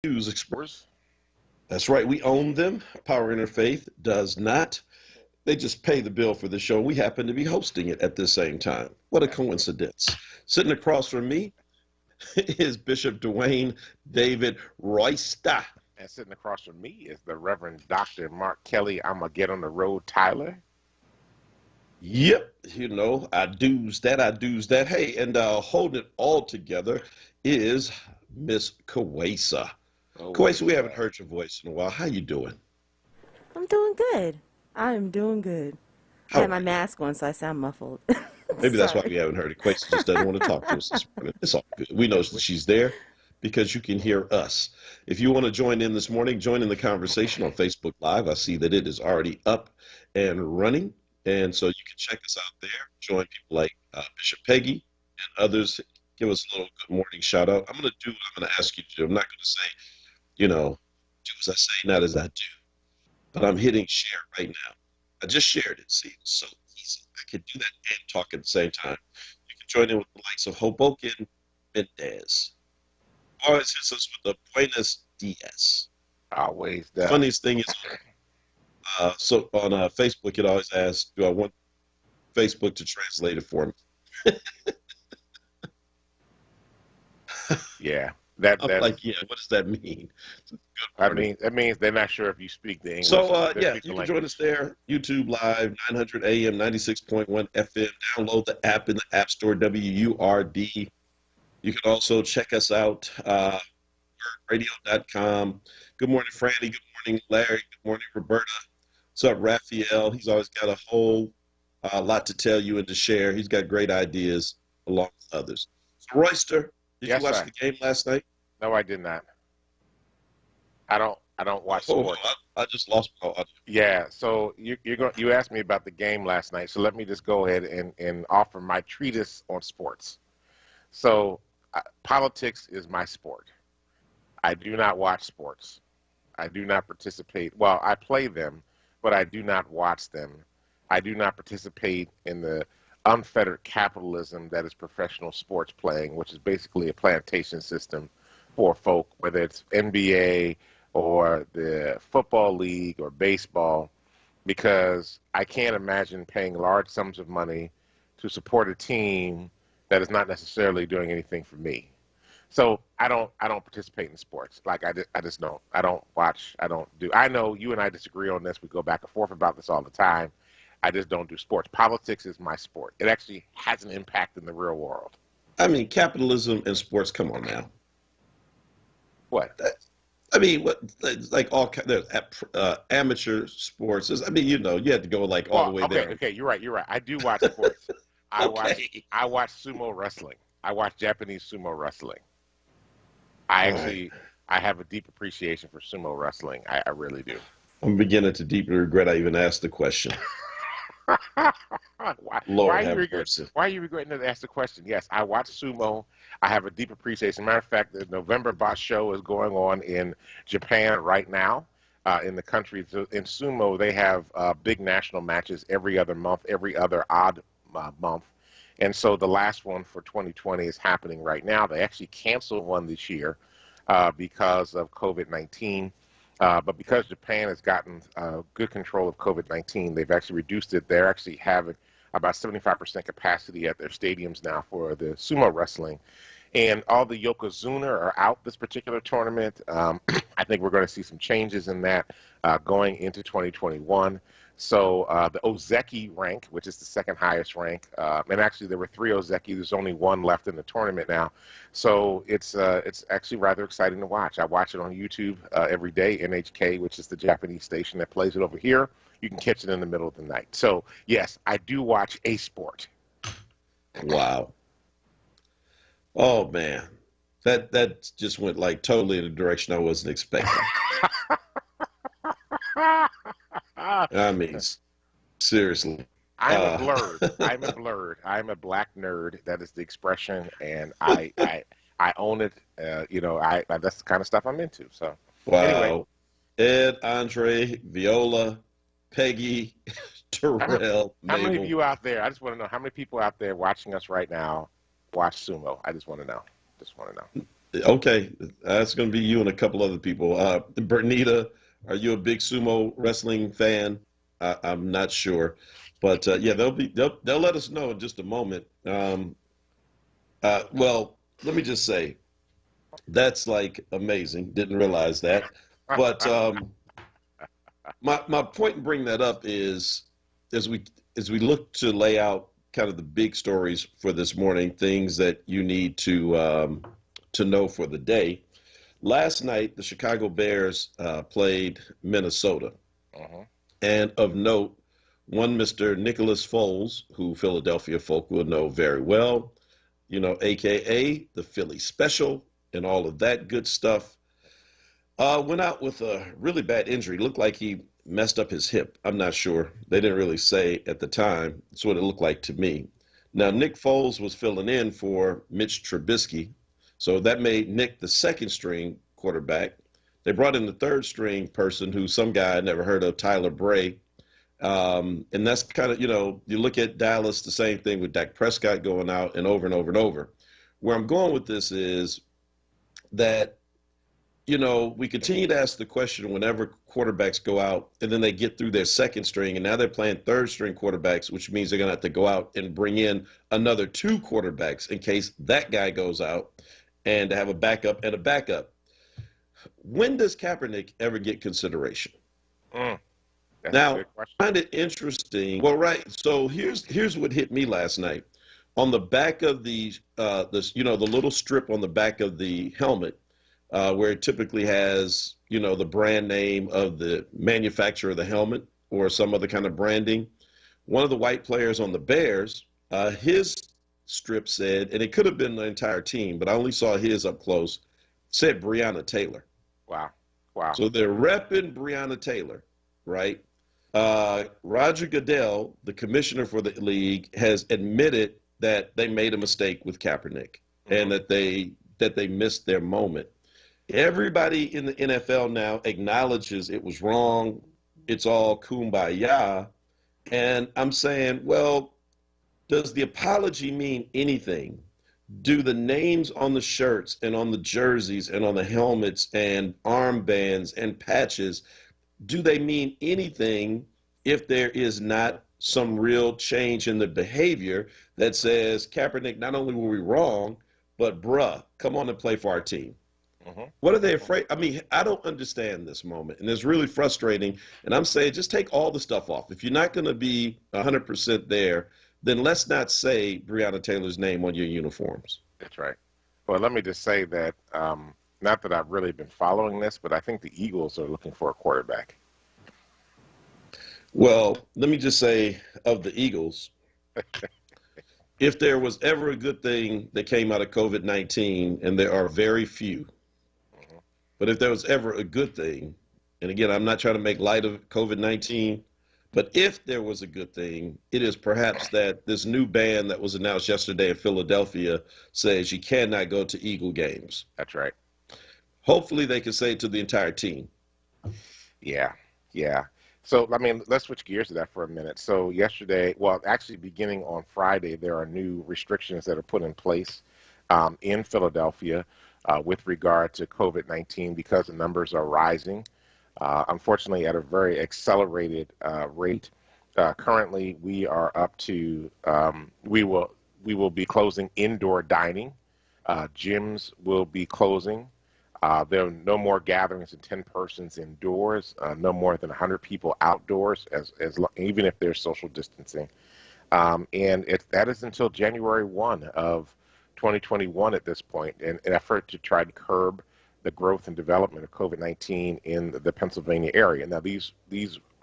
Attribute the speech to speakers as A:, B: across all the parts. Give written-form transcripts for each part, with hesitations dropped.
A: News Express. That's right. We own them. Power Interfaith does not. They just pay the bill for the show. We happen to be hosting it at the same time. What a coincidence. Sitting across from me is Bishop Dwayne David Royster.
B: And sitting across from me is the Reverend Dr. Mark Kelly. I'm going to get on the road, Tyler.
A: Yep, I do's that. Hey, and holding it all together is Miss Kawesa. Kawesa, we haven't heard your voice in a while. How you doing?
C: I'm doing good. I'm doing good. I have my mask on, so I sound muffled.
A: Maybe that's why we haven't heard it. Kawesa just doesn't want to talk to us this morning. It's all good. We know that she's there because you can hear us. If you want to join in this morning, join in the conversation on Facebook Live. I see that it is already up and running. And so you can check us out there. Join people like Bishop Peggy and others. Give us a little good morning shout out. I'm going to do what I'm going to ask you to do. I'm not going to say, do as I say, not as I do. But I'm hitting share right now. I just shared it. See, it's so easy. I can do that and talk at the same time. You can join in with the likes of Hoboken Mendez. Always hits us with the Buenos Dias.
B: Always
A: that. Funniest thing is, so on Facebook, it always asks, do I want Facebook to translate it for me?
B: Yeah.
A: I'm like, yeah, what does that mean?
B: That means they're not sure if you speak the English.
A: So, you can join us there. YouTube Live, 900 AM, 96.1 FM. Download the app in the App Store, WURD. You can also check us out, WordRadio.com. Good morning, Franny. Good morning, Larry. Good morning, Roberta. What's up, Raphael? He's always got a whole lot to tell you and to share. He's got great ideas along with others. So, Royster, did you watch the game last night?
B: No, I did not. I don't watch sports.
A: I just lost my audio.
B: Yeah, so you asked me about the game last night, so let me just go ahead and offer my treatise on sports. So politics is my sport. I do not watch sports. I do not participate. Well, I play them, but I do not watch them. I do not participate in the unfettered capitalism that is professional sports playing, which is basically a plantation system for folk, whether it's NBA or the football league or baseball, because I can't imagine paying large sums of money to support a team that is not necessarily doing anything for me. So I don't participate in sports. Like I just don't. I don't watch. I don't do. I know you and I disagree on this. We go back and forth about this all the time. I just don't do sports. Politics is my sport. It actually has an impact in the real world.
A: I mean, capitalism and sports. Come on now.
B: What?
A: I mean, what? Like all amateur sports. I mean, you have to go like all the way there.
B: Okay, you're right. I do watch sports. I watch sumo wrestling. I watch Japanese sumo wrestling. I have a deep appreciation for sumo wrestling. I really do.
A: I'm beginning to deeply regret I even asked the question.
B: Why are you regretting to ask the question? Yes, I watch sumo. I have a deep appreciation. Matter of fact, the November Boss show is going on in Japan right now. In the country, in sumo, they have big national matches every other month, every other odd month. And so the last one for 2020 is happening right now. They actually canceled one this year because of COVID-19. But because Japan has gotten good control of COVID-19, they've actually reduced it. They're actually having about 75% capacity at their stadiums now for the sumo wrestling. And all the Yokozuna are out this particular tournament. I think we're going to see some changes in that going into 2021. So the Ozeki rank, which is the second highest rank, and actually there were 3 Ozeki. There's only 1 left in the tournament now. So it's actually rather exciting to watch. I watch it on YouTube every day, NHK, which is the Japanese station that plays it over here. You can catch it in the middle of the night. So, yes, I do watch a sport.
A: Wow. Oh, man. That just went like totally in a direction I wasn't expecting. I mean, seriously.
B: I'm a blurred. I'm a black nerd. That is the expression, and I own it. That's the kind of stuff I'm into. So,
A: wow.
B: Anyway.
A: Ed, Andre, Viola, Peggy, Terrell,
B: how many of you out there? I just want to know how many people out there watching us right now watch sumo. I just want to know.
A: Okay, that's going to be you and a couple other people. Bernita, are you a big sumo wrestling fan? I'm not sure, but yeah, they'll let us know in just a moment. Well, let me just say that's like amazing. Didn't realize that, but my point in bringing that up is as we as we look to lay out kind of the big stories for this morning, things that you need to know for the day. Last night, the Chicago Bears played Minnesota.
B: Uh-huh.
A: And of note, one Mr. Nicholas Foles, who Philadelphia folk will know very well, AKA the Philly Special and all of that good stuff, went out with a really bad injury. Looked like he messed up his hip. I'm not sure. They didn't really say at the time. That's what it looked like to me. Now, Nick Foles was filling in for Mitch Trubisky, so that made Nick the second string quarterback. They brought in the third string person who some guy I never heard of, Tyler Bray. And that's kind of, you look at Dallas, the same thing with Dak Prescott going out and over and over and over. Where I'm going with this is that, we continue to ask the question whenever quarterbacks go out and then they get through their second string and now they're playing third string quarterbacks, which means they're going to have to go out and bring in another two quarterbacks in case that guy goes out and to have a backup and a backup. When does Kaepernick ever get consideration?
B: That's a
A: Now,
B: good question.
A: I find it interesting. Well, right. So here's what hit me last night. On the back of the little strip on the back of the helmet, where it typically has, the brand name of the manufacturer of the helmet or some other kind of branding. One of the white players on the Bears, his strip said, and it could have been the entire team, but I only saw his up close, said Breonna Taylor.
B: Wow. Wow.
A: So they're repping Breonna Taylor, right? Roger Goodell, the commissioner for the league, has admitted that they made a mistake with Kaepernick and that they missed their moment. Everybody in the NFL now acknowledges it was wrong. It's all kumbaya. And I'm saying, well, does the apology mean anything? Do the names on the shirts and on the jerseys and on the helmets and armbands and patches, do they mean anything if there is not some real change in the behavior that says, Kaepernick, not only were we wrong, but bruh, come on and play for our team? What are they afraid? I mean, I don't understand this moment, and it's really frustrating. And I'm saying, just take all the stuff off. If you're not going to be 100% there, then let's not say Breonna Taylor's name on your uniforms.
B: That's right. Well, let me just say that, not that I've really been following this, but I think the Eagles are looking for a quarterback.
A: Well, let me just say of the Eagles, if there was ever a good thing that came out of COVID-19, and there are very few, but if there was ever a good thing, and again, I'm not trying to make light of COVID-19, but if there was a good thing, it is perhaps that this new ban that was announced yesterday in Philadelphia says you cannot go to Eagle games.
B: That's right.
A: Hopefully they can say it to the entire team.
B: Yeah, yeah. So, I mean, let's switch gears to that for a minute. So yesterday, well, actually beginning on Friday, there are new restrictions that are put in place in Philadelphia with regard to COVID-19 because the numbers are rising, unfortunately, at a very accelerated rate. Currently, we are up to, we will be closing indoor dining. Gyms will be closing. There are no more gatherings of 10 persons indoors, no more than 100 people outdoors, even if there's social distancing. And that is until January 1 of 2021 at this point, in an effort to try to curb the growth and development of COVID-19 in the Pennsylvania area. Now, these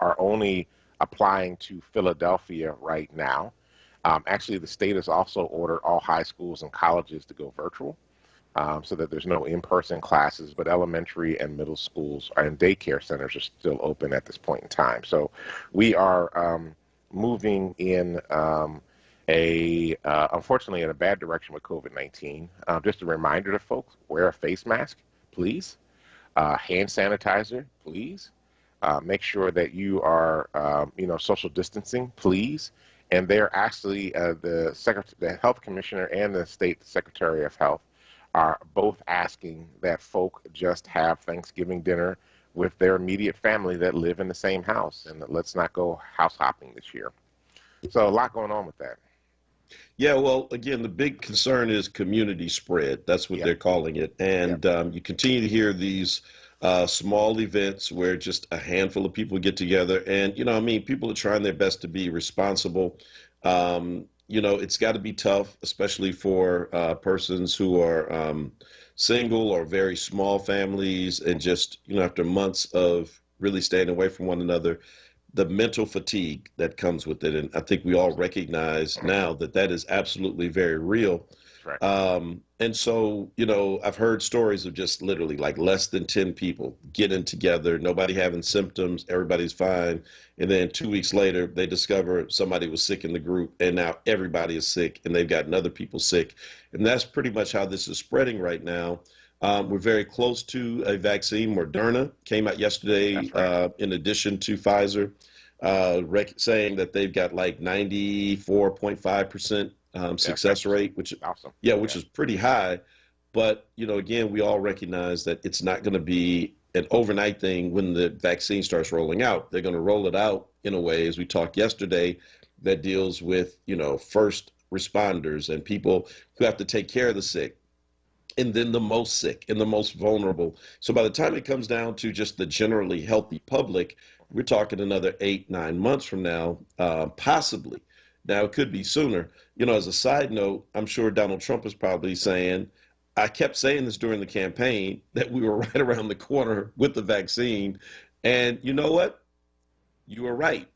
B: are only applying to Philadelphia right now. Actually, the state has also ordered all high schools and colleges to go virtual. So that there's no in-person classes, but elementary and middle schools and daycare centers are still open at this point in time. So we are moving in unfortunately, in a bad direction with COVID-19. Just a reminder to folks, wear a face mask, please. Hand sanitizer, please. Make sure that you are, social distancing, please. And they're actually, the health commissioner and the state secretary of health are both asking that folk just have Thanksgiving dinner with their immediate family that live in the same house, and let's not go house hopping this year. So a lot going on with that.
A: Yeah, well, again, the big concern is community spread. That's what
B: Yep.
A: they're calling it. And
B: Yep.
A: you continue to hear these small events where just a handful of people get together. And, I mean, people are trying their best to be responsible. It's got to be tough, especially for persons who are single or very small families and just, after months of really staying away from one another, the mental fatigue that comes with it. And I think we all recognize now that that is absolutely very real.
B: Right.
A: And so, I've heard stories of just literally like less than 10 people getting together, nobody having symptoms, everybody's fine. And then 2 weeks later, they discover somebody was sick in the group, and now everybody is sick and they've gotten other people sick. And that's pretty much how this is spreading right now. We're very close to a vaccine. Moderna came out yesterday,
B: right.
A: In addition to Pfizer, saying that they've got like 94.5% success rate, which
B: awesome.
A: Which is pretty high. But again, we all recognize that it's not going to be an overnight thing when the vaccine starts rolling out. They're going to roll it out in a way, as we talked yesterday, that deals with first responders and people who have to take care of the sick, and then the most sick and the most vulnerable. So by the time it comes down to just the generally healthy public, we're talking another 8-9 months from now, possibly. Now, it could be sooner. As a side note, I'm sure Donald Trump is probably saying, I kept saying this during the campaign, that we were right around the corner with the vaccine. And you know what? You were right.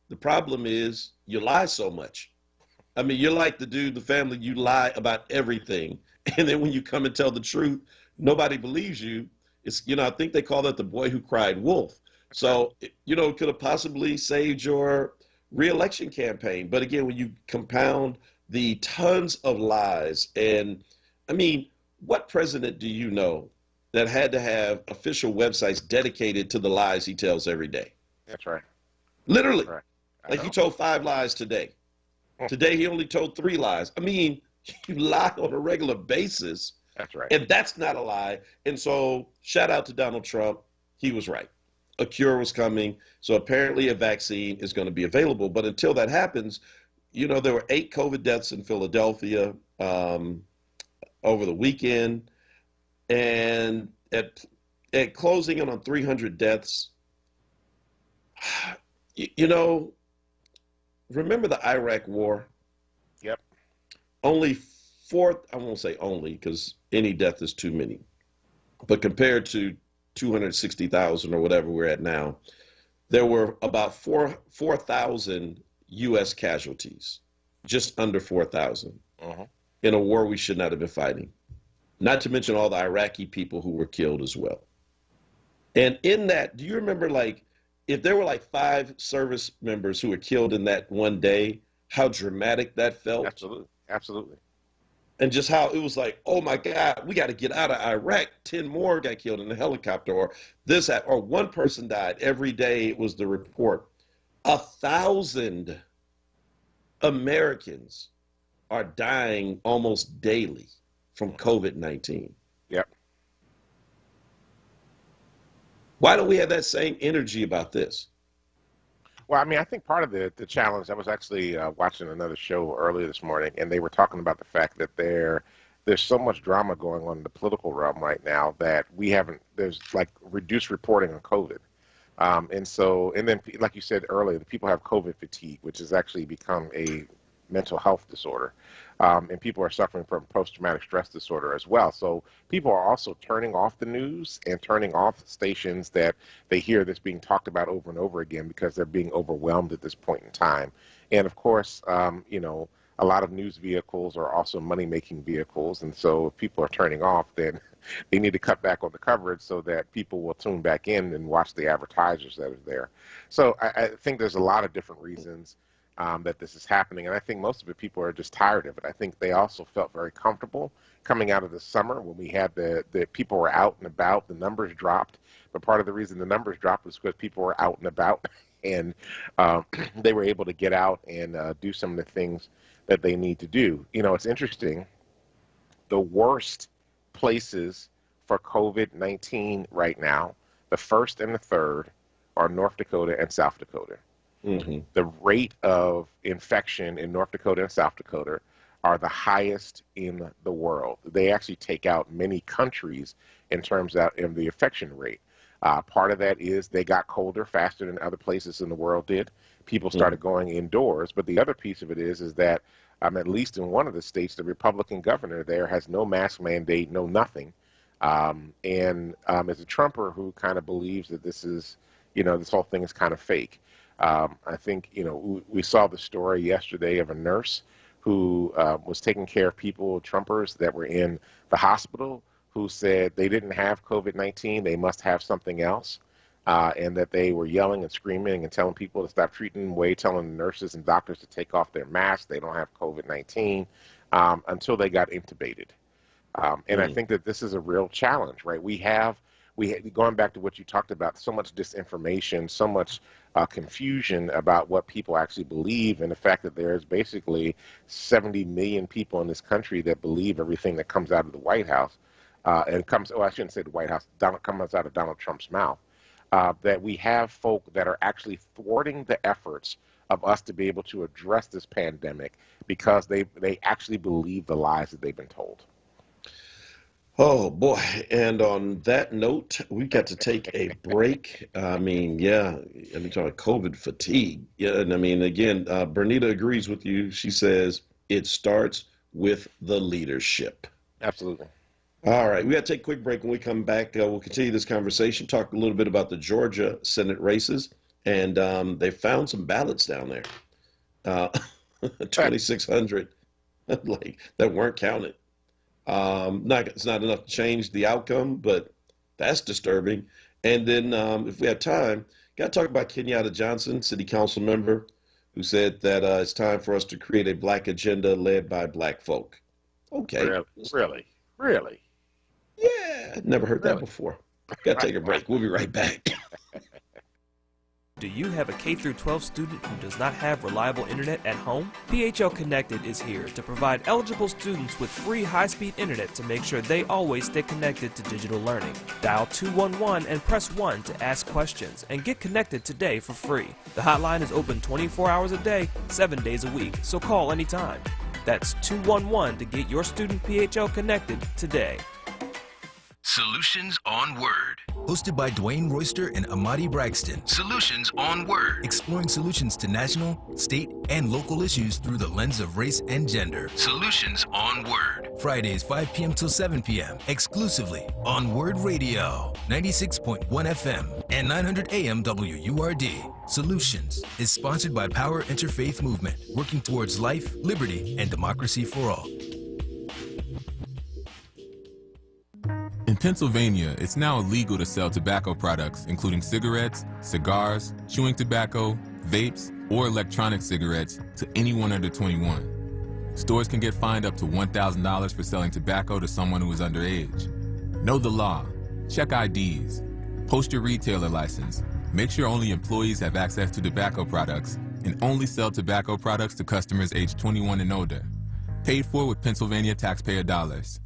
A: The problem is you lie so much. I mean, you're like the dude, the family, you lie about everything. And then when you come and tell the truth, nobody believes you. It's, I think they call that the boy who cried wolf. So, it could have possibly saved your reelection campaign. But again, when you compound the tons of lies, and I mean, what president do you know that had to have official websites dedicated to the lies he tells every day?
B: That's right.
A: Literally.
B: That's right.
A: Like he told 5 lies today. Today he only told 3 lies. I mean, you lie on a regular basis.
B: That's right.
A: And that's not a lie. And so shout out to Donald Trump. He was right. A cure was coming. So apparently a vaccine is going to be available. But until that happens, there were 8 COVID deaths in Philadelphia over the weekend. And at closing in on 300 deaths, remember the Iraq War?
B: Yep.
A: Only 4, I won't say only because any death is too many, but compared to 260,000 or whatever we're at now, there were about 4,000 U.S. casualties, just under 4,000 in a war we should not have been fighting. Not to mention all the Iraqi people who were killed as well. And in that, do you remember, like, if there were like 5 service members who were killed in that one day, how dramatic that felt?
B: Absolutely. Absolutely.
A: And just how it was like, oh my God, we got to get out of Iraq. 10 more got killed in a helicopter, or this, or 1 person died. Every day it was the report. 1,000 Americans are dying almost daily from COVID-19.
B: Yep.
A: Why don't we have that same energy about this?
B: Well, I mean, I think part of the challenge, I was actually watching another show earlier this morning, and they were talking about the fact that there's so much drama going on in the political realm right now that there's like reduced reporting on COVID. And then, like you said earlier, the people have COVID fatigue, which has actually become a mental health disorder. And people are suffering from post-traumatic stress disorder as well. So people are also turning off the news and turning off stations that they hear this being talked about over and over again because they're being overwhelmed at this point in time. And of course, a lot of news vehicles are also money-making vehicles. And so if people are turning off, then they need to cut back on the coverage so that people will tune back in and watch the advertisers that are there. So I think there's a lot of different reasons that this is happening. And I think most of it, people are just tired of it. I think they also felt very comfortable coming out of the summer when we had the people were out and about, the numbers dropped. But part of the reason the numbers dropped was because people were out and about and they were able to get out and do some of the things that they need to do. It's interesting. The worst places for COVID-19 right now, the first and the third, are North Dakota and South Dakota.
A: Mm-hmm.
B: The rate of infection in North Dakota and South Dakota are the highest in the world. They actually take out many countries in terms of the infection rate. Part of that is they got colder faster than other places in the world did. People started going indoors. But the other piece of it is that at least in one of the states, the Republican governor there has no mask mandate, no nothing. And as a Trumper who kind of believes that this is, this whole thing is kind of fake. I think, we saw the story yesterday of a nurse who was taking care of people, Trumpers that were in the hospital, who said they didn't have COVID-19, they must have something else, and that they were yelling and screaming and telling people to stop treating them away, telling the nurses and doctors to take off their masks, they don't have COVID-19, until they got intubated. And I think that this is a real challenge, right? We going back to what you talked about, so much disinformation, so much confusion about what people actually believe, and the fact that there's basically 70 million people in this country that believe everything that comes out of the White House, I shouldn't say the White House, comes out of Donald Trump's mouth, that we have folk that are actually thwarting the efforts of us to be able to address this pandemic because they actually believe the lies that they've been told.
A: Oh, boy. And on that note, we've got to take a break. I mean, yeah, I'm talking about COVID fatigue. Yeah, and I mean, again, Bernita agrees with you. She says it starts with the leadership.
B: Absolutely.
A: All right, we got to take a quick break. When we come back, we'll continue this conversation, talk a little bit about the Georgia Senate races, and they found some ballots down there, 2,600, like that weren't counted. It's not enough to change the outcome, but that's disturbing. And then if we have time, got to talk about Kenyatta Johnson, city council member, who said that it's time for us to create a black agenda led by black folk. Okay.
B: Really?
A: Yeah, never heard that before. Got to take a break. We'll be right back.
D: Do you have a K-12 student who does not have reliable internet at home? PHL Connected is here to provide eligible students with free high-speed internet to make sure they always stay connected to digital learning. Dial 211 and press 1 to ask questions and get connected today for free. The hotline is open 24 hours a day, 7 days a week, so call anytime. That's 211 to get your student PHL connected today.
E: Solutions on WURD.
F: Hosted by Dwayne Royster and Amadi Braxton.
E: Solutions on WURD.
F: Exploring solutions to national, state, and local issues through the lens of race and gender.
E: Solutions on WURD.
F: Fridays 5 p.m. till 7 p.m. exclusively on WURD Radio, 96.1 FM and 900 AM WURD. Solutions is sponsored by Power Interfaith Movement, working towards life, liberty, and democracy for all.
G: In Pennsylvania, it's now illegal to sell tobacco products, including cigarettes, cigars, chewing tobacco, vapes, or electronic cigarettes to anyone under 21. Stores can get fined up to $1,000 for selling tobacco to someone who is underage. Know the law. Check IDs. Post your retailer license. Make sure only employees have access to tobacco products, and only sell tobacco products to customers aged 21 and older. Paid for with Pennsylvania taxpayer dollars.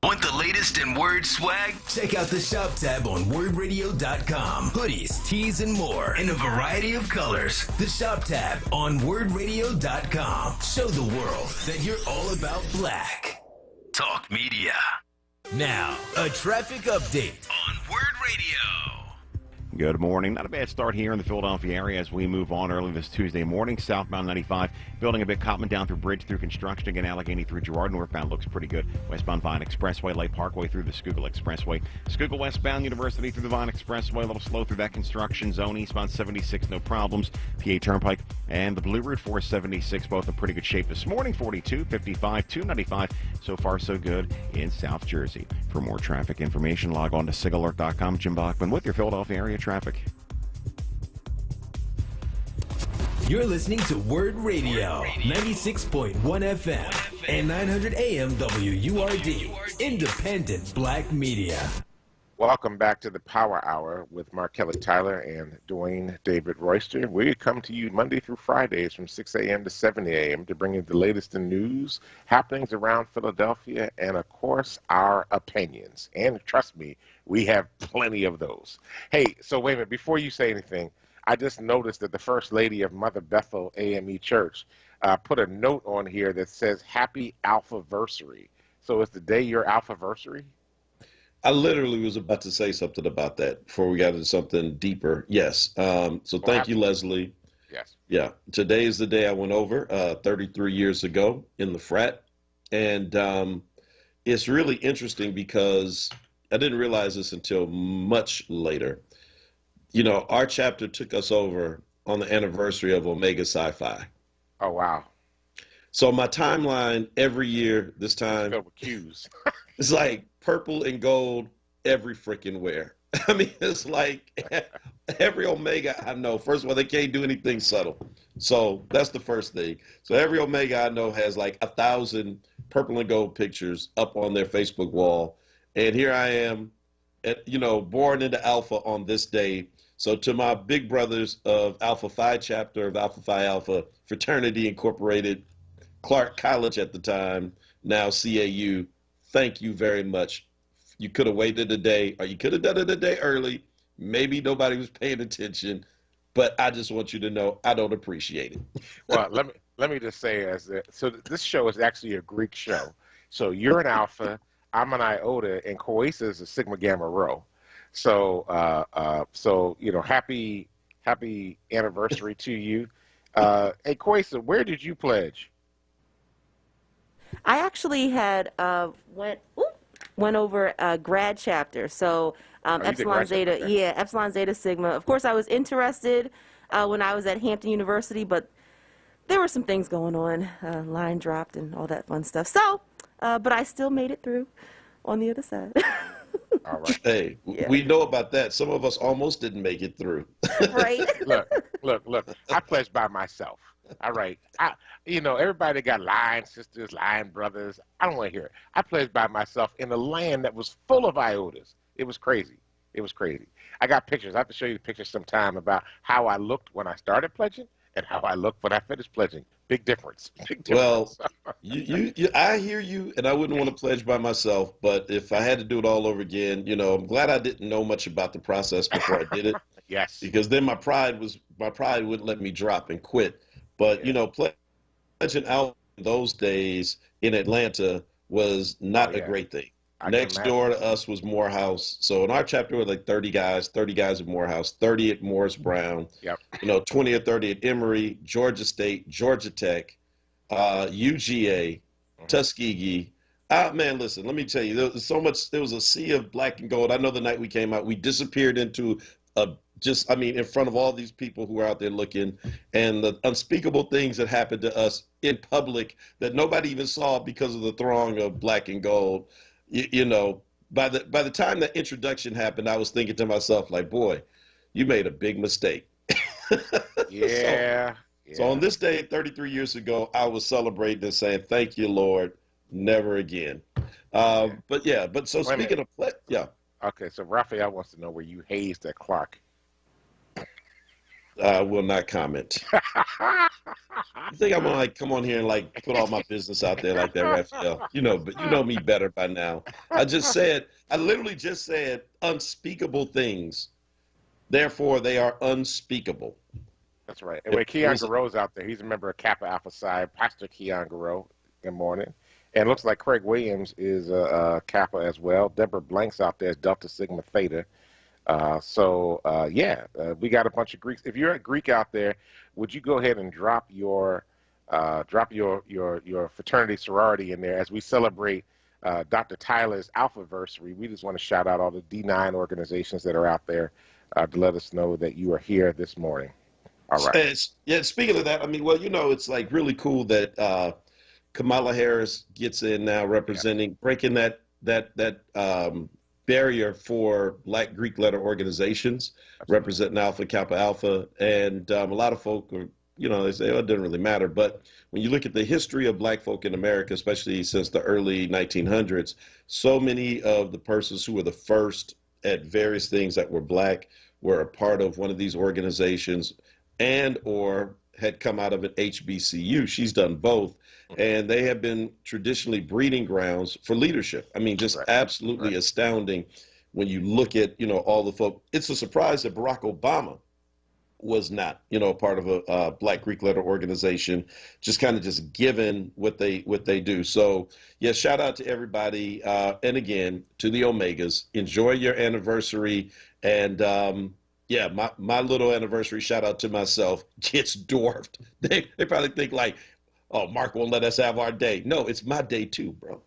E: Want the latest in WURD swag?
F: Check out the shop tab on WURDradio.com. Hoodies, tees, and more in a variety of colors. The shop tab on WURDradio.com. Show the world that you're all about black.
E: Talk media.
F: Now, a traffic update
E: on WURD Radio.
H: Good morning. Not a bad start here in the Philadelphia area as we move on early this Tuesday morning. Southbound 95, building a bit. Cottman down through Bridge through construction. Again, Allegheny through Girard. Northbound looks pretty good. Westbound Vine Expressway, Lake Parkway through the Schuylkill Expressway. Schuylkill westbound University through the Vine Expressway. A little slow through that construction zone. Eastbound 76, no problems. PA Turnpike and the Blue Route 476, both in pretty good shape this morning. 42, 55, 295. So far, so good in South Jersey. For more traffic information, log on to SIGAlert.com. Jim Bachman with your Philadelphia area traffic.
F: You're listening to WURD Radio, 96.1 FM and 900 AM WURD, independent black media.
B: Welcome back to the Power Hour with Mark Kelly Tyler and Dwayne David Royster. We come to you Monday through Fridays from 6 a.m. to 7 a.m. to bring you the latest in news, happenings around Philadelphia, and, of course, our opinions. And trust me, we have plenty of those. Hey, so wait a minute. Before you say anything, I just noticed that the First Lady of Mother Bethel AME Church put a note on here that says Happy Alphaversary. So is the day your Alphaversary?
A: I literally was about to say something about that before we got into something deeper. Yes. So thank you, Leslie.
B: Yes.
A: Yeah. Today is the day I went over 33 years ago in the frat. And it's really interesting because I didn't realize this until much later. You know, our chapter took us over on the anniversary of Omega Sci-Fi.
B: Oh, wow.
A: So my timeline every year this time,
B: filled with cues.
A: it's like purple and gold every freaking where. I mean, it's like every Omega I know. First of all, they can't do anything subtle. So that's the first thing. So every Omega I know has like 1,000 purple and gold pictures up on their Facebook wall. And here I am, born into Alpha on this day. So to my big brothers of Alpha Phi chapter of Alpha Phi Alpha Fraternity Incorporated, Clark College at the time, now CAU, thank you very much. You could have waited a day, or you could have done it a day early. Maybe nobody was paying attention, but I just want you to know I don't appreciate it.
B: Well, let me just say, so this show is actually a Greek show. So you're an Alpha, I'm an Iota, and Coesa is a Sigma Gamma Rho. So happy anniversary to you. Hey, Coesa, where did you pledge?
C: I actually had went over a grad chapter, so Epsilon Zeta,
B: okay.
C: yeah, Epsilon Zeta Sigma. Of course, I was interested when I was at Hampton University, but there were some things going on, line dropped and all that fun stuff. So, but I still made it through on the other side.
B: All right.
A: Hey,
C: Yeah.
A: We know about that. Some of us almost didn't make it through.
C: Right?
B: Look. I pledged by myself. All right. Everybody got line sisters, line brothers. I don't want to hear it. I pledged by myself in a land that was full of iotas. It was crazy. I got pictures. I have to show you the pictures sometime about how I looked when I started pledging and how I looked when I finished pledging. Big difference.
A: Well, I hear you, and I wouldn't want to pledge by myself, but if I had to do it all over again, I'm glad I didn't know much about the process before I did it.
B: Yes.
A: Because then my pride wouldn't let me drop and quit. But, pledging out in those days in Atlanta was not a great thing. Next door to us was Morehouse. So in our chapter, we were like 30 guys at Morehouse, 30 at Morris Brown,
B: yep.
A: 20 or 30 at Emory, Georgia State, Georgia Tech, UGA, Tuskegee. Man, listen, let me tell you, there was so much, there was a sea of black and gold. I know the night we came out, we disappeared into in front of all these people who were out there looking, and the unspeakable things that happened to us in public that nobody even saw because of the throng of black and gold. By the time that introduction happened, I was thinking to myself, like, boy, you made a big mistake.
B: Yeah.
A: So on this day, 33 years ago, I was celebrating and saying, thank you, Lord, never again. Speaking of, yeah.
B: Okay, so Raphael wants to know where you hazed at Clark.
A: I will not comment. You think I'm gonna come on here and put all my business out there like that, Raphael? But you know me better by now. I literally just said unspeakable things. Therefore, they are unspeakable.
B: That's right. And Keon Garreau's out there, he's a member of Kappa Alpha Psi, Pastor Keon Garreau. Good morning. And it looks like Craig Williams is Kappa as well. Deborah Blanks out there is Delta Sigma Theta. We got a bunch of Greeks. If you're a Greek out there, would you go ahead and drop your fraternity sorority in there as we celebrate Dr. Tyler's Alphaversary? We just want to shout out all the D9 organizations that are out there to let us know that you are here this morning. All right.
A: Speaking of that, it's like really cool that Kamala Harris gets in now breaking that barrier for Black Greek letter organizations representing Alpha Kappa Alpha. And a lot of folk are, they say, it doesn't really matter. But when you look at the history of Black folk in America, especially since the early 1900s, so many of the persons who were the first at various things that were black were a part of one of these organizations and or had come out of an HBCU. She's done both. And they have been traditionally breeding grounds for leadership. I mean, just absolutely astounding when you look at, all the folk. It's a surprise that Barack Obama was not, a part of a Black Greek letter organization, just kind of just given what they do. So, yeah, shout out to everybody. And again, to the Omegas, enjoy your anniversary. And yeah, my little anniversary shout out to myself gets dwarfed. They probably think like, oh, Mark won't let us have our day. No, it's my day too, bro.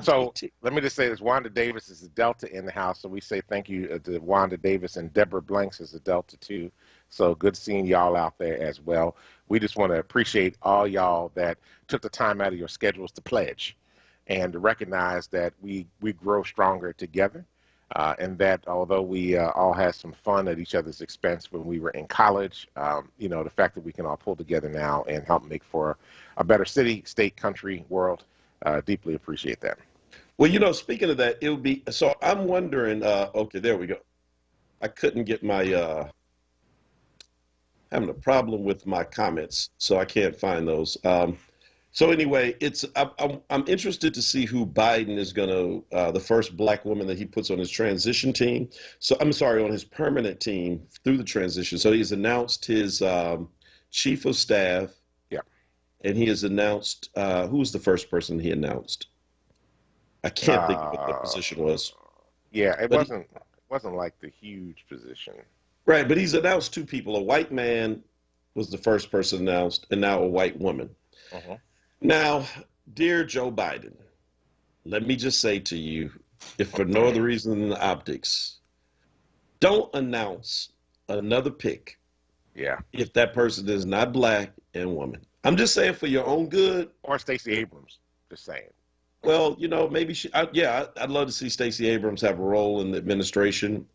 B: So let me just say this. Wanda Davis is a Delta in the house, so we say thank you to Wanda Davis, and Deborah Blanks is a Delta too. So good seeing y'all out there as well. We just want to appreciate all y'all that took the time out of your schedules to pledge and to recognize that we grow stronger together. And that although we all had some fun at each other's expense when we were in college, the fact that we can all pull together now and help make for a better city, state, country, world, deeply appreciate that.
A: Well, speaking of that, it would be, so I'm wondering, okay, there we go. I couldn't get my, having a problem with my comments, so I can't find those. So anyway, I'm interested to see who Biden is going to, the first black woman that he puts on his transition team. So I'm sorry, on his permanent team through the transition. So he's announced his chief of staff.
B: Yeah.
A: And he has announced, who was the first person he announced? I can't think of what the position was.
B: Yeah, it wasn't like the huge position.
A: Right, but he's announced two people. A white man was the first person announced, and now a white woman.
B: Uh-huh.
A: Now, dear Joe Biden, let me just say to you, if for no other reason than the optics, don't announce another pick if that person is not black and woman. I'm just saying for your own good.
B: Or Stacey Abrams, just saying.
A: Well, maybe I'd love to see Stacey Abrams have a role in the administration.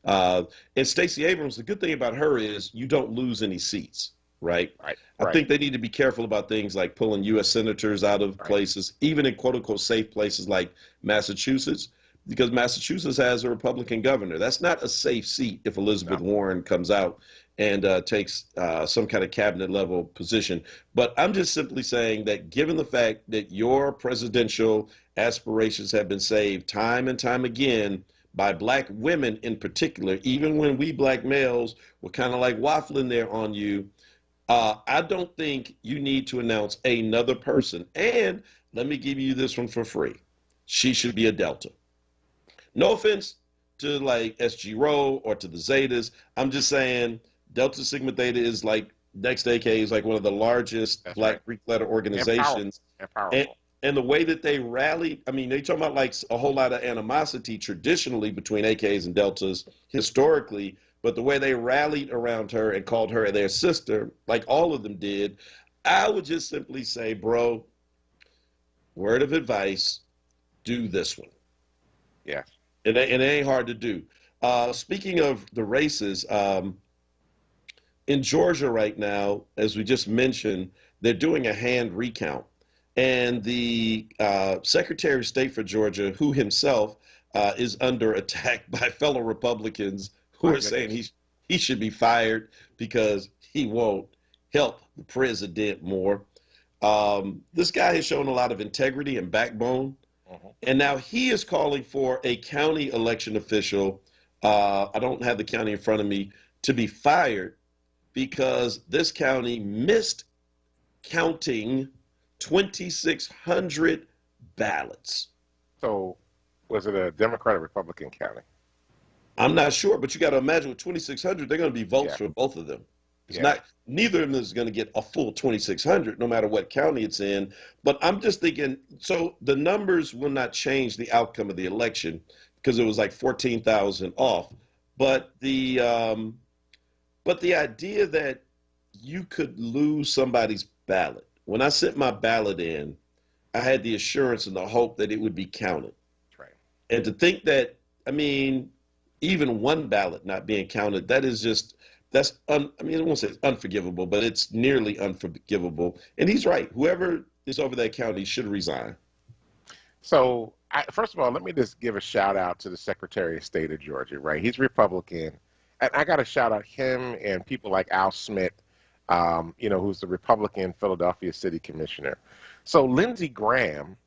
A: And Stacey Abrams, the good thing about her is you don't lose any seats. Right. I think they need to be careful about things like pulling U.S. senators out of places, even in quote unquote safe places like Massachusetts, because Massachusetts has a Republican governor. That's not a safe seat if Elizabeth Warren comes out and takes some kind of cabinet level position. But I'm just simply saying that given the fact that your presidential aspirations have been saved time and time again by black women in particular, even when we black males were kind of like waffling there on you, I don't think you need to announce another person. And let me give you this one for free. She should be a Delta. No offense to like SG Row or to the Zetas. I'm just saying Delta Sigma Theta is like, next AK is like one of the largest Black Greek letter organizations. And the way that they rallied, I mean, they talking about like a whole lot of animosity traditionally between AKs and Deltas historically, but the way they rallied around her and called her their sister, like all of them did, I would just simply say, bro, word of advice, do this one.
B: Yeah.
A: It ain't hard to do. Speaking of the races, in Georgia right now, as we just mentioned, they're doing a hand recount. And the Secretary of State for Georgia, who himself is under attack by fellow Republicans who are saying he should be fired because he won't help the president more. This guy has shown a lot of integrity and backbone. And now he is calling for a county election official, I don't have the county in front of me, to be fired because this county missed counting 2,600 ballots.
B: So was it a Democrat or Republican county?
A: I'm not sure, but you got to imagine with 2,600, they're going to be votes for both of them. It's not, neither of them is going to get a full 2,600, no matter what county it's in. But I'm just thinking, so the numbers will not change the outcome of the election because it was like 14,000 off. But the idea that you could lose somebody's ballot. When I sent my ballot in, I had the assurance and the hope that it would be counted.
B: Right.
A: And to think that, I mean, even one ballot not being counted, that is just, I won't say it's unforgivable, but it's nearly unforgivable. And he's right. Whoever is over that county should resign.
B: So, first of all, let me just give a shout out to the Secretary of State of Georgia, right? He's Republican. And I got to shout out him and people like Al Smith, who's the Republican Philadelphia City Commissioner. So Lindsey Graham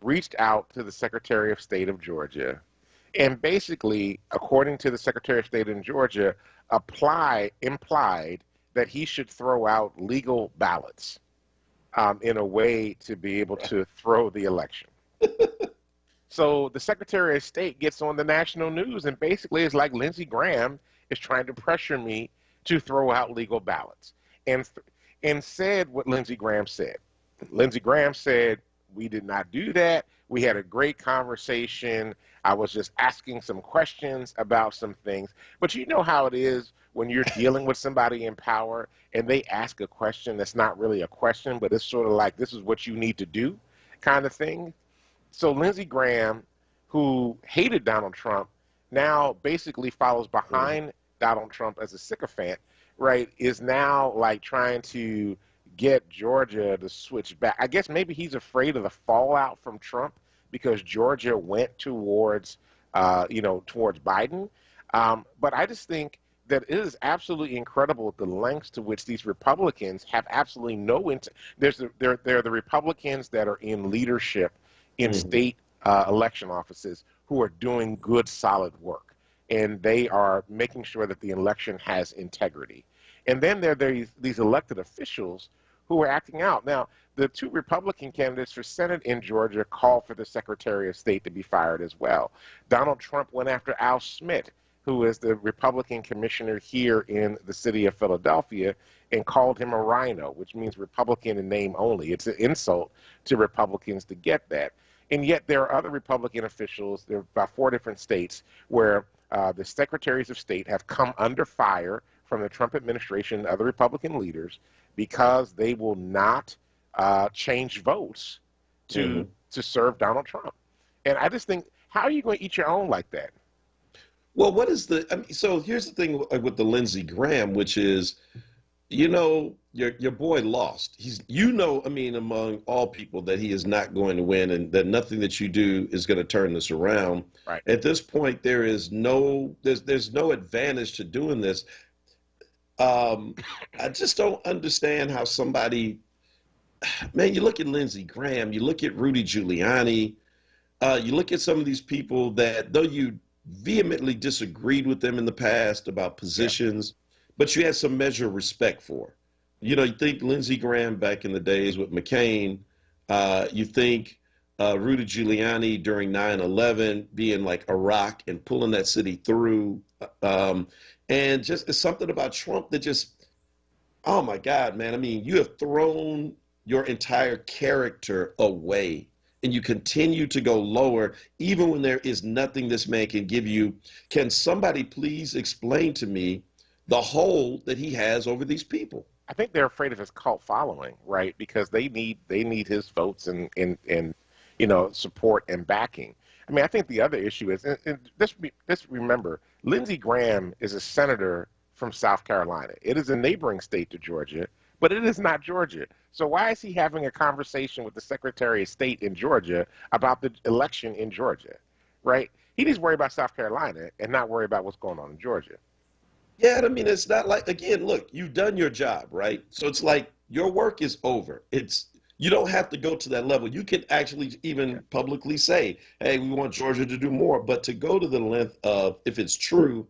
B: reached out to the Secretary of State of Georgia and basically, according to the Secretary of State in Georgia, implied that he should throw out legal ballots in a way to be able to throw the election. So the Secretary of State gets on the national news and basically is like, Lindsey Graham is trying to pressure me to throw out legal ballots. And said what Lindsey Graham said. Lindsey Graham said, we did not do that. We had a great conversation. I was just asking some questions about some things. But you know how it is when you're dealing with somebody in power and they ask a question that's not really a question, but it's sort of like, this is what you need to do kind of thing. So Lindsey Graham, who hated Donald Trump, now basically follows behind Donald Trump as a sycophant, right, is now like trying to get Georgia to switch back. I guess maybe he's afraid of the fallout from Trump because Georgia went towards Biden. But I just think that it is absolutely incredible the lengths to which these Republicans have absolutely no intent. They're the Republicans that are in leadership in state election offices who are doing good, solid work. And they are making sure that the election has integrity. And then there are these elected officials who are acting out. Now, the two Republican candidates for Senate in Georgia called for the Secretary of State to be fired as well. Donald Trump went after Al Smith, who is the Republican commissioner here in the city of Philadelphia, and called him a rhino, which means Republican in name only. It's an insult to Republicans to get that. And yet there are other Republican officials, there are about 4 different states, where the secretaries of state have come under fire from the Trump administration and other Republican leaders because they will not change votes to serve Donald Trump. And I just think, how are you going to eat your own like that?
A: Well, so here's the thing with the Lindsey Graham, which is, your boy lost. Among all people that he is not going to win and that nothing that you do is going to turn this around.
B: Right.
A: At this point, there's no advantage to doing this. I just don't understand how somebody, man, you look at Lindsey Graham, you look at Rudy Giuliani, you look at some of these people that, though you vehemently disagreed with them in the past about positions, but you had some measure of respect for. You think Lindsey Graham back in the days with McCain, you think Rudy Giuliani during 9/11 being like a rock and pulling that city through. And just it's something about Trump that just, oh my God, man. I mean, you have thrown your entire character away and you continue to go lower, even when there is nothing this man can give you. Can somebody please explain to me the hold that he has over these people?
B: I think they're afraid of his cult following, right? Because they need his votes and support and backing. I mean, I think the other issue is, and just remember, Lindsey Graham is a senator from South Carolina. It is a neighboring state to Georgia, but it is not Georgia. So why is he having a conversation with the Secretary of State in Georgia about the election in Georgia, right? He needs to worry about South Carolina and not worry about what's going on in Georgia.
A: Yeah, I mean, it's not like, again, look, you've done your job, right? So it's like your work is over. You don't have to go to that level. You can actually even publicly say, hey, we want Georgia to do more. But to go to the length of, if it's true,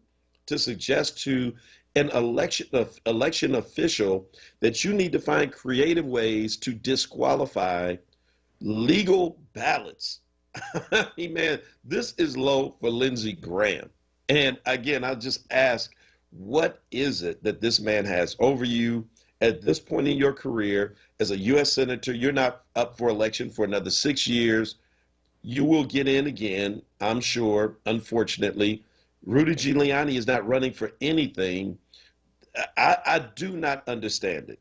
A: to suggest to an election official that you need to find creative ways to disqualify legal ballots. I mean, man, this is low for Lindsey Graham. And again, I'll just ask, what is it that this man has over you at this point in your career as a U.S. Senator? You're not up for election for another 6 years. You will get in again, I'm sure, unfortunately. Rudy Giuliani is not running for anything. I do not understand it.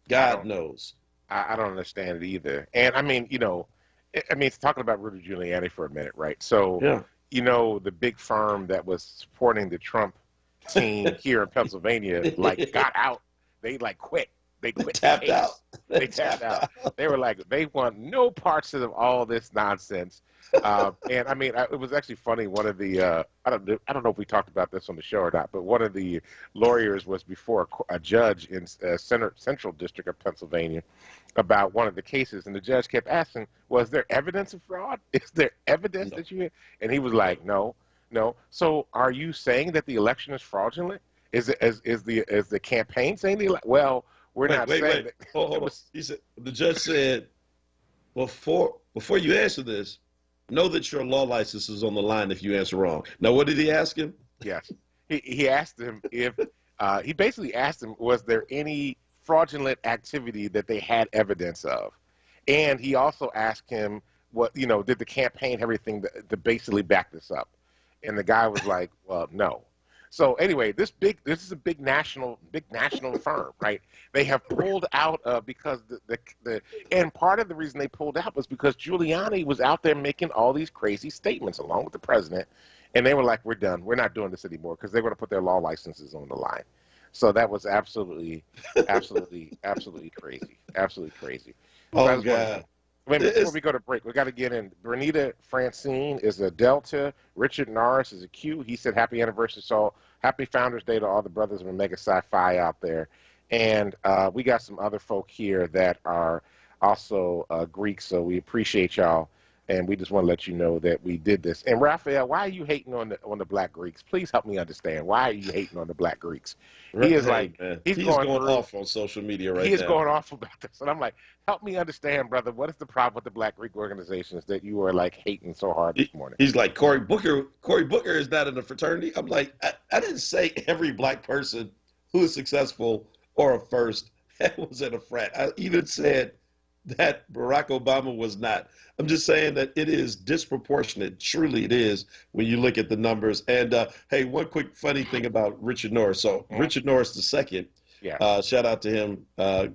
A: God knows.
B: I don't understand it either. And I mean, talking about Rudy Giuliani for a minute, right? So, the big firm that was supporting the Trump team here in Pennsylvania, got out. They quit They quit the
A: tapped
B: case.
A: out.
B: They tapped out. They were like, they want no parts of all this nonsense. And I mean, it was actually funny. One of the I don't know if we talked about this on the show or not, but one of the lawyers was before a judge in Central District of Pennsylvania about one of the cases, and the judge kept asking, "Was there evidence of fraud? Is there evidence that you?" And he was like, "No, no." So, are you saying that the election is fraudulent? Is the campaign saying the election? Well, we're not saying that.
A: Hold on. He said the judge said, before you answer this, know that your law license is on the line if you answer wrong. Now, what did he ask him?
B: Yes. He asked him if, he basically asked him, was there any fraudulent activity that they had evidence of? And he also asked him, did the campaign have everything to basically back this up? And the guy was like, well, no. So anyway, this is a big national firm, right? They have pulled out because and part of the reason they pulled out was because Giuliani was out there making all these crazy statements along with the president, and they were like, "We're done. We're not doing this anymore," because they were going to put their law licenses on the line. So that was absolutely crazy, absolutely crazy.
A: Oh God.
B: Wait a minute, before we go to break, we got to get in. Bernita Francine is a Delta. Richard Norris is a Q. He said, happy anniversary. So happy Founders Day to all the brothers of Omega Sci-Fi out there. And we got some other folk here that are also Greek, so we appreciate y'all. And we just want to let you know that we did this. And Raphael, why are you hating on the Black Greeks? Please help me understand. Why are you hating on the Black Greeks? He is like, he's going
A: off on social media right now.
B: He is going off about this. And I'm like, help me understand, brother. What is the problem with the Black Greek organizations that you are like hating so hard this morning?
A: He's like, Cory Booker is not in a fraternity. I'm like, I didn't say every Black person who is successful or a first was in a frat. I even said that Barack Obama was not. I'm just saying that it is disproportionate. Truly it is when you look at the numbers. And hey, one quick funny thing about Richard Norris. So Richard Norris II, shout out to him,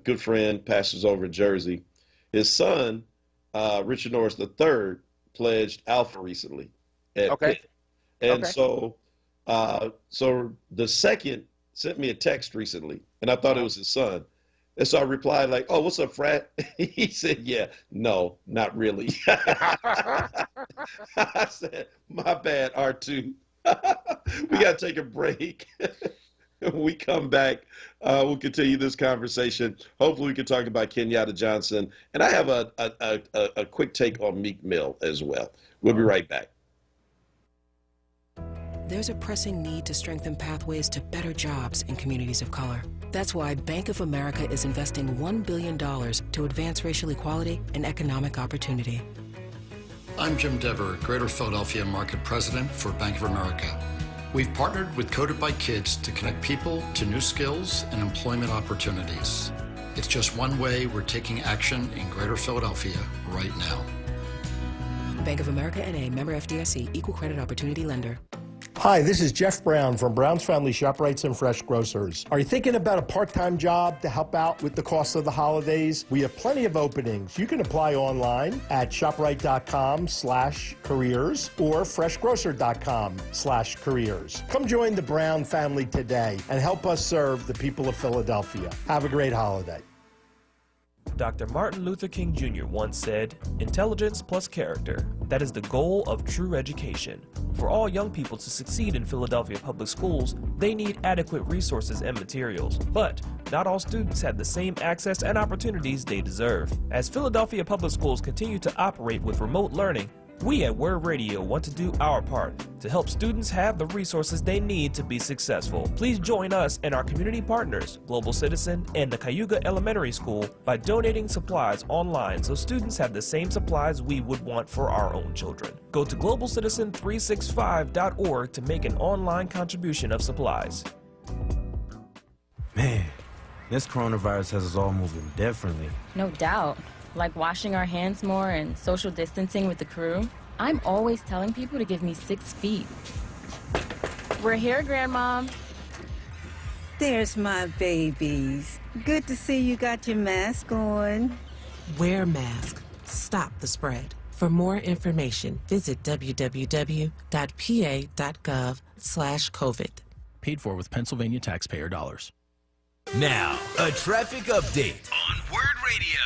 A: good friend, pastors over in Jersey. His son, Richard Norris III, pledged Alpha recently. So the second sent me a text recently, and I thought it was his son. And so I replied like, oh, what's up, frat? He said, yeah, no, not really. I said, my bad, R2. We got to take a break. When we come back, we'll continue this conversation. Hopefully we can talk about Kenyatta Johnson. And I have a quick take on Meek Mill as well. We'll be right back.
I: There's a pressing need to strengthen pathways to better jobs in communities of color. That's why Bank of America is investing $1 billion to advance racial equality and economic opportunity.
J: I'm Jim Dever, Greater Philadelphia Market President for Bank of America. We've partnered with Coded by Kids to connect people to new skills and employment opportunities. It's just one way we're taking action in Greater Philadelphia right now.
I: Bank of America N.A., member FDIC, equal credit opportunity lender.
K: Hi, this is Jeff Brown from Brown's Family ShopRites and Fresh Grocers. Are you thinking about a part-time job to help out with the cost of the holidays? We have plenty of openings. You can apply online at shoprite.com/careers or freshgrocer.com/careers. Come join the Brown family today and help us serve the people of Philadelphia. Have a great holiday.
D: Dr. Martin Luther King Jr. once said, "Intelligence plus character. That is the goal of true education. For all young people to succeed in Philadelphia public schools, they need adequate resources and materials. But not all students have the same access and opportunities they deserve. As Philadelphia public schools continue to operate with remote learning, we at WURD Radio want to do our part to help students have the resources they need to be successful. Please join us and our community partners, Global Citizen and the Cayuga Elementary School, by donating supplies online so students have the same supplies we would want for our own children. Go to globalcitizen365.org to make an online contribution of supplies.
L: Man, this coronavirus has us all moving differently.
M: No doubt. Like washing our hands more and social distancing with the crew. I'm always telling people to give me 6 feet. We're here, Grandmom.
N: There's my babies. Good to see you got your mask on.
O: Wear mask. Stop the spread. For more information, visit www.pa.gov/COVID.
P: Paid for with Pennsylvania taxpayer dollars.
F: Now, a traffic update
E: on WURD Radio.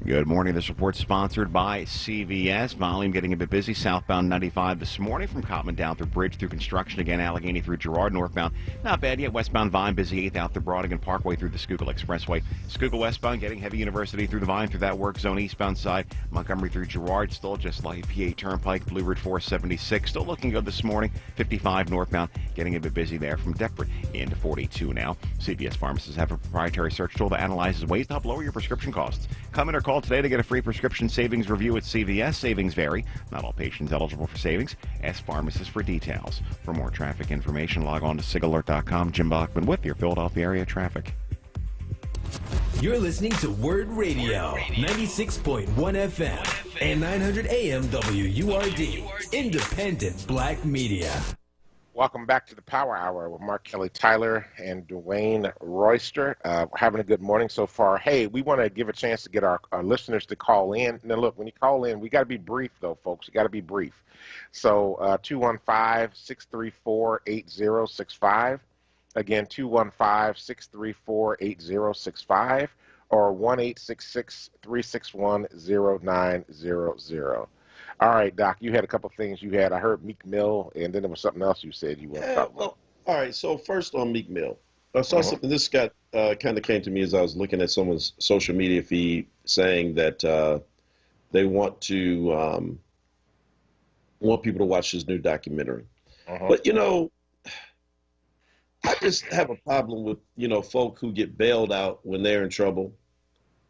H: Good morning. This report is sponsored by CVS. Volume getting a bit busy. Southbound 95 this morning from Cottman down through Bridge through Construction. Again, Allegheny through Girard. Northbound, not bad yet. Westbound Vine busy 8th out through Broadigan Parkway through the Schuylkill Expressway. Schuylkill westbound getting Heavy University through the Vine through that work zone. Eastbound side, Montgomery through Girard. Still just like PA Turnpike, Blue Ridge 476. Still looking good this morning. 55 northbound getting a bit busy there from Deptford into 42 now. CVS pharmacists have a proprietary search tool that analyzes ways to help lower your prescription costs. Come in or call today to get a free prescription savings review at CVS. Savings vary. Not all patients eligible for savings. Ask pharmacists for details. For more traffic information, log on to sigalert.com. Jim Bachman with your Philadelphia area traffic.
F: You're listening to WURD Radio, 96.1 FM and 900 AM WURD, independent black media.
B: Welcome back to the Power Hour with Mark Kelly Tyler and Dwayne Royster. Having a good morning so far. Hey, we want to give a chance to get our listeners to call in. Now, look, when you call in, we got to be brief, though, folks. You got to be brief. So 215-634-8065. Again, 215-634-8065 or 1-866-361-0900. All right, Doc, you had a couple things you had. I heard Meek Mill, and then there was something else you said you want to talk about.
A: All right, so first on Meek Mill. I saw something, this got kind of came to me as I was looking at someone's social media feed saying that they want to want people to watch his new documentary. But, you know, I just have a problem with, you know, folk who get bailed out when they're in trouble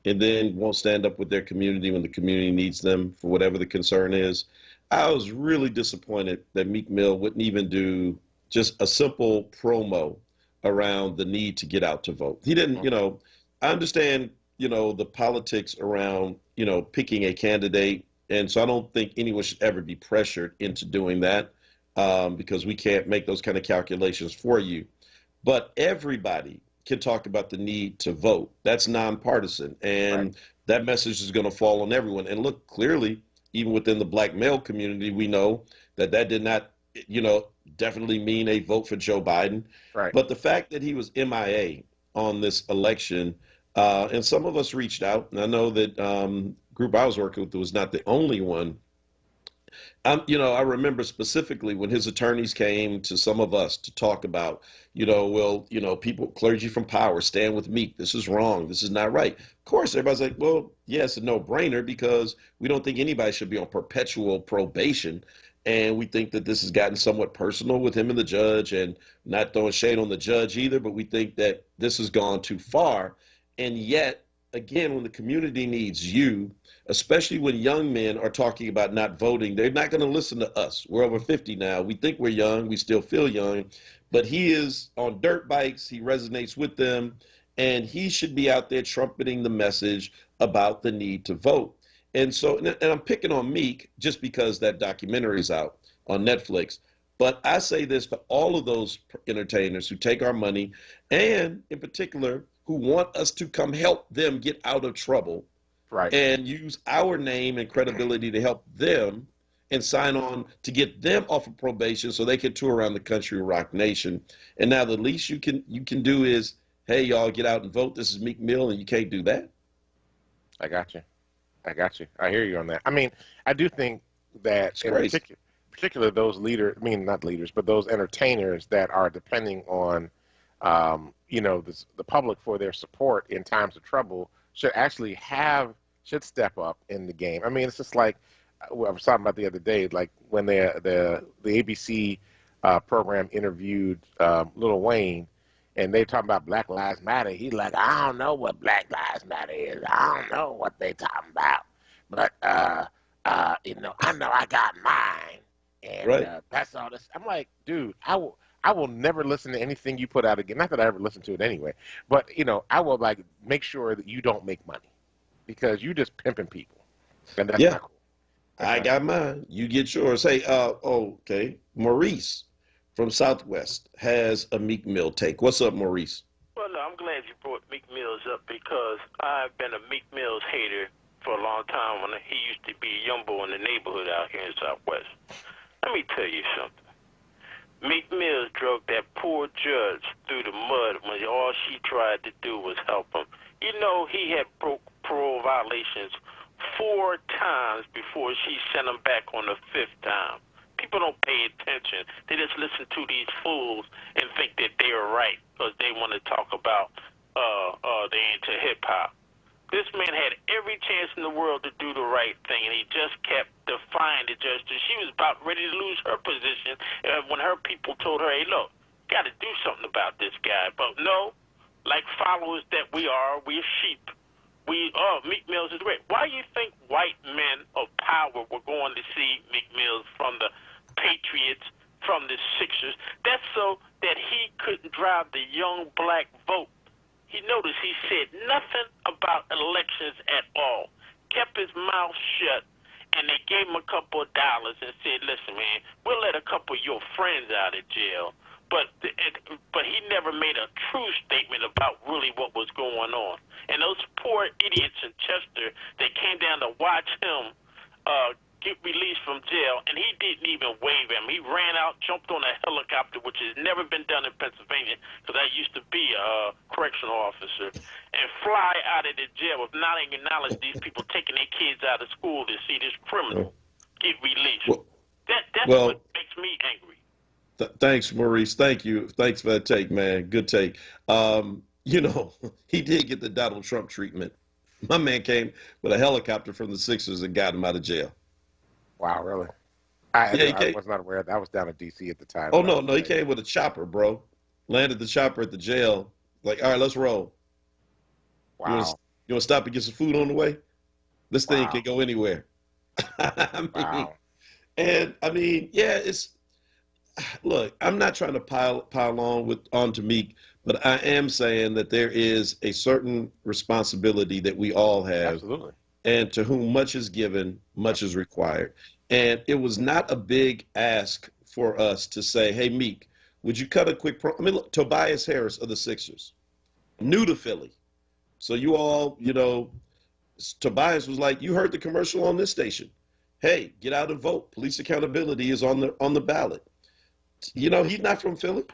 A: and then won't stand up with their community when the community needs them for whatever the concern is. I was really disappointed that Meek Mill wouldn't even do just a simple promo around the need to get out to vote. He didn't, you know, I understand, you know, the politics around, you know, picking a candidate. And so I don't think anyone should ever be pressured into doing that because we can't make those kind of calculations for you. But everybody can talk about the need to vote. That's nonpartisan. And that message is going to fall on everyone. And look, clearly, even within the black male community, we know that that did not, you know, definitely mean a vote for Joe Biden. But the fact that he was MIA on this election, and some of us reached out, and I know that group I was working with was not the only one. You know, I remember specifically when his attorneys came to some of us to talk about, you know, well, you know, people, clergy from power, stand with Meek. This is wrong. This is not right. Of course, everybody's like, well, yes, a no-brainer because we don't think anybody should be on perpetual probation. And we think that this has gotten somewhat personal with him and the judge, and not throwing shade on the judge either, but we think that this has gone too far. And yet, again, when the community needs you, especially when young men are talking about not voting, they're not going to listen to us. We're over 50 now. We think we're young. We still feel young. But he is on dirt bikes. He resonates with them. And he should be out there trumpeting the message about the need to vote. And so, and I'm picking on Meek just because that documentary is out on Netflix. But I say this to all of those entertainers who take our money and, in particular, who want us to come help them get out of trouble and use our name and credibility to help them and sign on to get them off of probation so they can tour around the country and rock nation. And now the least you can do is, hey, y'all, get out and vote. This is Meek Mill, and you can't do that.
B: I got you. I hear you on that. I mean, I do think that in particular those leaders, I mean, not leaders, but those entertainers that are depending on you know, the public for their support in times of trouble should actually should step up in the game. I mean, it's just like I was talking about the other day, like when the ABC program interviewed Lil Wayne, and they talking about Black Lives Matter. He's like, I don't know what Black Lives Matter is. I don't know what they talking about, but you know, I know I got mine, and that's all this. I'm like, dude, I will never listen to anything you put out again. Not that I ever listen to it anyway, but you know, I will like make sure that you don't make money because you just pimping people, and that's not cool.
A: I got mine. You get yours. Hey, okay, Maurice from Southwest has a Meek Mill take. What's up, Maurice?
P: Well, no, I'm glad you brought Meek Mills up because I've been a Meek Mills hater for a long time when he used to be a young boy in the neighborhood out here in Southwest. Let me tell you something. Meek Mills drug that poor judge through the mud when all she tried to do was help him. You know, he had broke parole violations 4 times before she sent him back on the 5th time. People don't pay attention. They just listen to these fools and think that they're right because they want to talk about they into hip-hop. This man had every chance in the world to do the right thing, and he just kept defying the judge. She was about ready to lose her position when her people told her, hey, look, you got to do something about this guy. But no, like followers that we are, we're sheep. Meek Mills is great. Why do you think white men of power were going to see Meek Mills from the Patriots, from the Sixers? That's so that he couldn't drive the young black vote. He noticed he said nothing about elections at all, kept his mouth shut, and they gave him a couple of dollars and said, listen, man, we'll let a couple of your friends out of jail. But he never made a true statement about really what was going on. And those poor idiots in Chester, they came down to watch him get released from jail, and he didn't even wave him. He ran out, jumped on a helicopter, which has never been done in Pennsylvania, because I used to be a correctional officer, and fly out of the jail with not acknowledge these people taking their kids out of school to see this criminal get released. That's what makes me angry.
A: Thanks, Maurice. Thank you. Thanks for that take, man. Good take. You know, he did get the Donald Trump treatment. My man came with a helicopter from the Sixers and got him out of jail.
B: Wow, really? I was not aware. I was down in D.C. at the time.
A: Oh, no, he came with a chopper, bro. Landed the chopper at the jail. Like, all right, let's roll.
B: Wow.
A: You want to stop and get some food on the way? This thing can go anywhere.
B: Wow.
A: And, I mean, yeah, look, I'm not trying to pile on onto Meek, but I am saying that there is a certain responsibility that we all have.
B: Absolutely.
A: And to whom much is given, much is required. And it was not a big ask for us to say, hey, Meek, would you cut a quick I mean, look, Tobias Harris of the Sixers, new to Philly. So you all, you know, Tobias was like, you heard the commercial on this station. Hey, get out and vote. Police accountability is on the ballot. You know, he's not from Philly,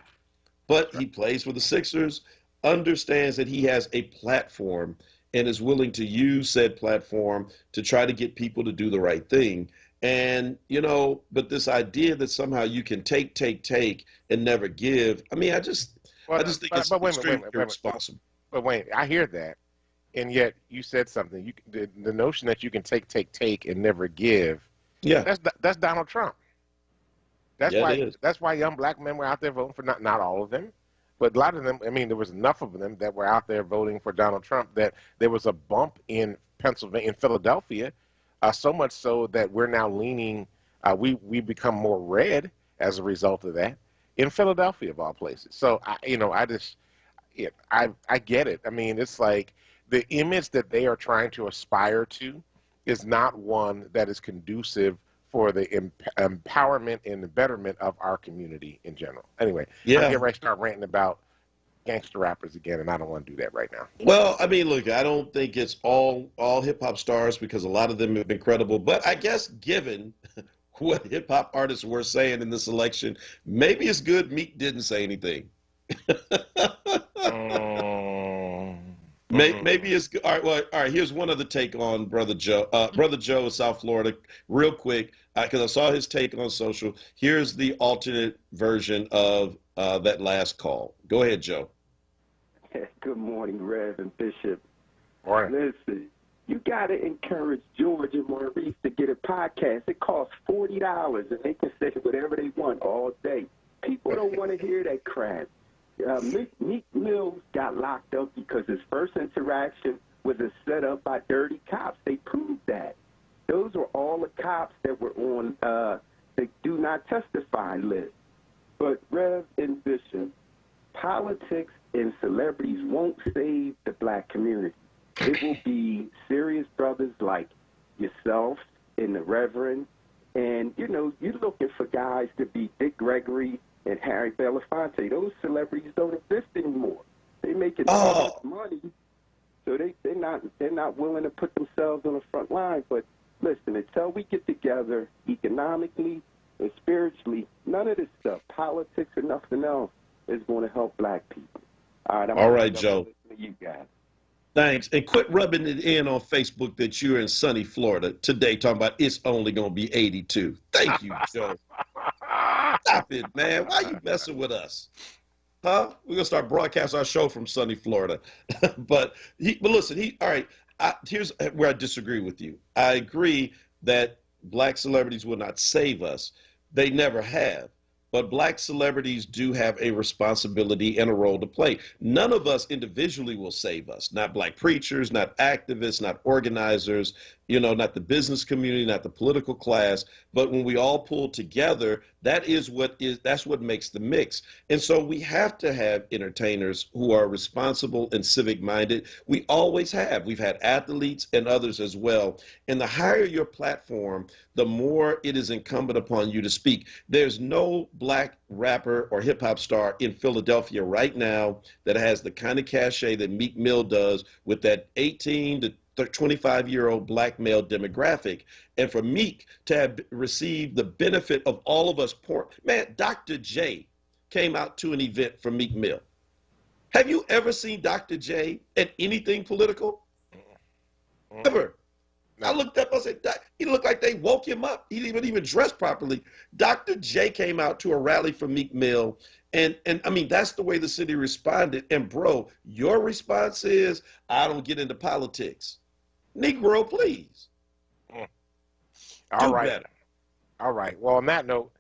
A: but he plays for the Sixers, understands that he has a platform and is willing to use said platform to try to get people to do the right thing. And, you know, but this idea that somehow you can take and never give, I mean, I just think it's extremely irresponsible.
B: But wait, I hear that. And yet you said something. The notion that you can take and never give, that's Donald Trump. That's why young black men were out there voting for, not all of them, but a lot of them. I mean, there was enough of them that were out there voting for Donald Trump that there was a bump in Pennsylvania, in Philadelphia, so much so that we're now leaning. We become more red as a result of that in Philadelphia, of all places. So I get it. I mean, it's like the image that they are trying to aspire to is not one that is conducive for the empowerment and the betterment of our community in general. Anyway, I'm getting ready to start ranting about gangster rappers again, and I don't want to do that right now.
A: Well, I mean, look, I don't think it's all hip-hop stars, because a lot of them have been credible. But I guess given what hip-hop artists were saying in this election, maybe it's good Meek didn't say anything. Maybe it's good. All right, well, all right, here's one other take on Brother Joe. Brother Joe of South Florida, real quick, because I saw his take on social. Here's the alternate version of that last call. Go ahead, Joe.
Q: Good morning, Rev and Bishop.
B: Morning.
Q: Listen, you got to encourage George and Maurice to get a podcast. It costs $40, and they can say whatever they want all day. People don't want to hear that crap. Meek Mills got locked up because his first interaction was a setup by dirty cops. They proved that. Those were all the cops that were on the do not testify list. But Rev and Bishop, politics and celebrities won't save the black community. It will be serious brothers like yourself and the Reverend. And, you know, you're looking for guys to be Dick Gregory and Harry Belafonte. Those celebrities don't exist anymore. They're making so much money, so they're not willing to put themselves on the front line. But listen, until we get together economically and spiritually, none of this stuff, politics or nothing else, is going to help black people. All right,
A: All right, Joe.
Q: To you guys.
A: Thanks. And quit rubbing it in on Facebook that you're in sunny Florida today talking about it's only going to be 82. Thank you, Joe. Stop it, man. Why you messing with us? Huh? We're going to start broadcasting our show from sunny Florida. but listen, all right, here's where I disagree with you. I agree that black celebrities will not save us. They never have. But black celebrities do have a responsibility and a role to play. None of us individually will save us. Not black preachers, not activists, not organizers, not the business community, not the political class. But when we all pull together, that's what makes the mix. And so we have to have entertainers who are responsible and civic minded. We always have. We've had athletes and others as well. And the higher your platform, the more it is incumbent upon you to speak. There's no black rapper or hip hop star in Philadelphia right now that has the kind of cachet that Meek Mill does with that 18 to 25-year-old black male demographic. And for Meek to have received the benefit of all of us poor, man, Dr. J came out to an event for Meek Mill. Have you ever seen Dr. J at anything political? Ever? I looked up, I said, he looked like they woke him up. He didn't even dress properly. Dr. J came out to a rally for Meek Mill, and I mean, that's the way the city responded. And bro, your response is, I don't get into politics. Negro, please.
B: All
A: Do
B: right.
A: better.
B: All right. Well, on that note,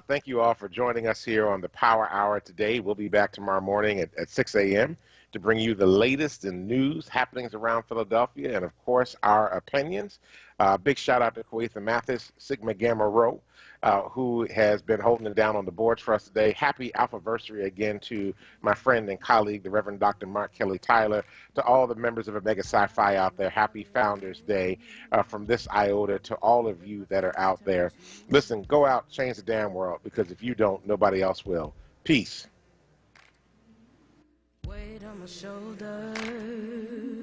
B: thank you all for joining us here on the Power Hour today. We'll be back tomorrow morning at 6 a.m. to bring you the latest in news, happenings around Philadelphia, and, of course, our opinions. Big shout-out to Quaitha Mathis, Sigma Gamma Rho, who has been holding it down on the boards for us today. Happy Alphaversary again to my friend and colleague, the Reverend Dr. Mark Kelly Tyler. To all the members of Omega Sci-Fi out there, happy Founders Day from this iota to all of you that are out there. Listen, go out, change the damn world, because if you don't, nobody else will. Peace.
R: Weight on my shoulders.